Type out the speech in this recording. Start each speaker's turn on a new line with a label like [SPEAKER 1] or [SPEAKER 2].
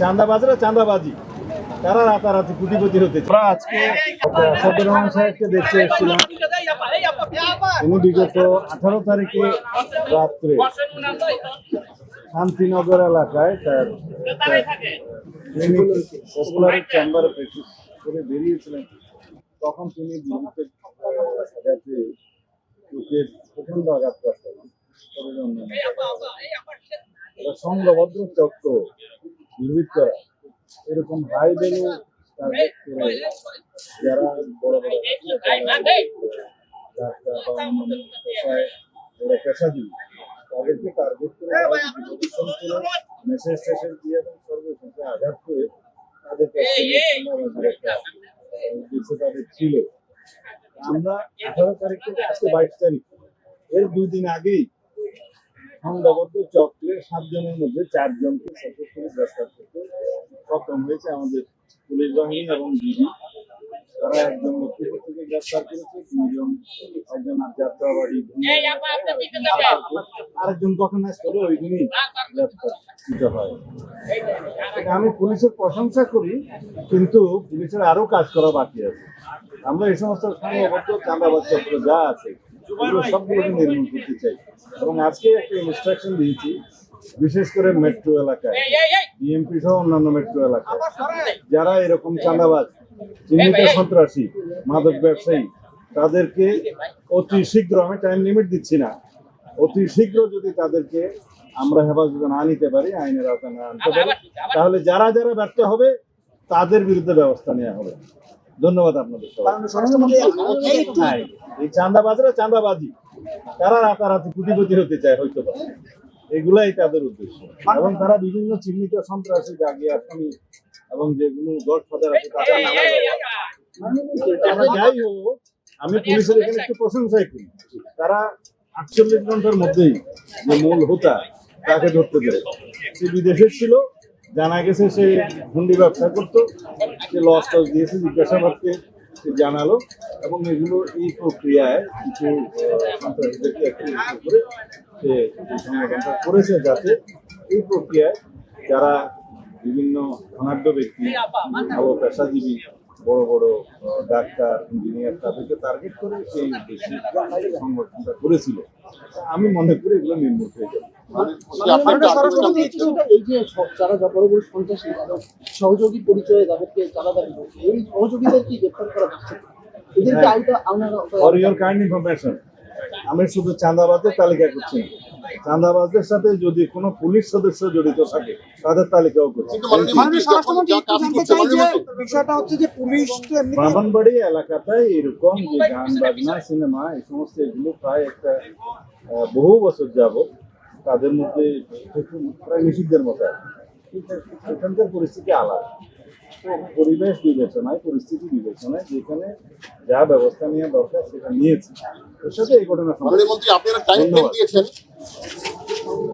[SPEAKER 1] চাঁদাবাজরা চাঁদাবাজি, তারা রাতারাতি কোটিপতি হতে চায়। আমরা আজকে সদর রহমান সাহেবকে দেখতে এসেছিলাম। তিনি বিগত 18 তারিখে রাত্রে শান্তিনগর এলাকায় তার পপুলার চেম্বারে প্র্যাকটিস করে বেরিয়েছিলেন। তখন তিনি বিদ্যুতের চোখের প্রচন্ড আঘাতপ্রাপ্ত হন। সংঘবদ্ধ চক্র দুর্বৃত্তরা এরকম হাই ভ্যালু টার্গেট করে যারা বড় বড় পেশাজীবী তাদেরকে টার্গেট করে মেসেজ টেসেজ দিয়ে এবং সর্বশেষে আঘাত করে তাদের উদ্দেশ্য তাদের ছিল। আমরা 18 তারিখ থেকে আজকে 22 তারিখ, এর 2 দিন আগেই সংঘবদ্ধ চক্রে 7 জনের মধ্যে 4 জনকে সশস্ত্র গ্রেফতার করতে সক্ষম হয়েছে আমাদের পুলিশ বাহিনী এবং ডিবি। তারা একজন লক্ষ্মীপুর থেকে গ্রেফতার করেছে, 2 জন, একজন যাত্রাবাড়ি, আরেকজন কখন আসলে ওই দিনই গ্রেফতার দিতে হয়। আমি পুলিশের প্রশংসা করি, কিন্তু পুলিশের আরো কাজ করা বাকি আছে। আমরা এই সমস্ত সংঘবদ্ধ চাঁদাবাজ চক্র যা আছে সবগুলোকে নির্মূল করতে চাই এবং আজকে একটা ইনস্ট্রাকশন দিয়েছি, বিশেষ করে মেট্রো এলাকায়, বিএমপি সহ অন্যান্য মেট্রো এলাকায় যারা এরকম চাঁদাবাজ, চিহ্নিত সন্ত্রাসী, মাদক ব্যবসায়ী, তাদেরকে অতি শীঘ্র, আমি টাইম লিমিট দিচ্ছি না, অতি শীঘ্র যদি তাদেরকে আমরা হেফাজতে না নিতে পারি, আইনের আওতায় না আনতে পারি, তাহলে যারা যারা ব্যর্থ হবে তাদের বিরুদ্ধে ব্যবস্থা নেওয়া হবে। ধন্যবাদ আপনাদের সবাই। এই চাঁদাবাজরা চাঁদাবাজি, তারা রাতারাতি কোটিপতি হতে চায় হয়তো, এগুলাই তাদের উদ্দেশ্য। এবং তারা বিভিন্ন চিহ্নিত সন্ত্রাসী, জাগিয়ে আসামি এবং যেগুলো গডফাদার আছে তাদের নামে যাই হোক, আমি পুলিশের এখানে একটু প্রশংসাই করি। তারা 48 ঘন্টার মধ্যেই যে মূল হোতা তাকে ধরতে পেরে, সে বিদেশে ছিল, জানা গেছে সে হুন্ডি ব্যবসা করতো, সে লস টস দিয়েছে, জিজ্ঞাসাবাদকে জানালো এবং এগুলো এই প্রক্রিয়ায় কিছু সন্ত্রাসীদেরকে একটু করে সে সমাধানটা করেছে, যাতে এই প্রক্রিয়ায় যারা বিভিন্ন ধনাঢ্য ব্যক্তি, ভালো পেশাজীবী, বড় বড় ডাক্তার, ইঞ্জিনিয়ার, তাদেরকে টার্গেট করে সেই উদ্দেশ্যে সংগঠনটা করেছিল। আমি মনে করি এগুলো নির্মূল হয়ে যাবে।
[SPEAKER 2] এই যে যারা বড় বড় সন্ত্রাসী সহযোগী পরিচয়ে যাদেরকে চাঁদাদারি করছে, এই সহযোগীদের কি গ্রেফতার করা যাচ্ছে? এদেরকে
[SPEAKER 1] ফর ইওর কাইন্ড ইনফরমেশন, আমি শুধু চাঁদাবাজের তালিকা করছি না, চাঁদাবাজদের সাথে যদি কোনো পুলিশ সদস্য জড়িত থাকে তাদের তালিকাও করছি। ব্রাহ্মণবাড়ি এলাকাটায় এরকম যে গান বাজনা, সিনেমা, এই সমস্ত এগুলো প্রায় একটা বহু বছর যাবত তাদের মধ্যে প্রায় নিষিদ্ধের মতো। এখানকার পরিস্থিতি আলাদা, তো পরিবেশ বিবেচনায়, পরিস্থিতি বিবেচনায় যেখানে যা ব্যবস্থা নেওয়া দরকার সেটা নিয়েছি। এর সাথে এই ঘটনা
[SPEAKER 3] আপনারা টাইম দিয়েছেন।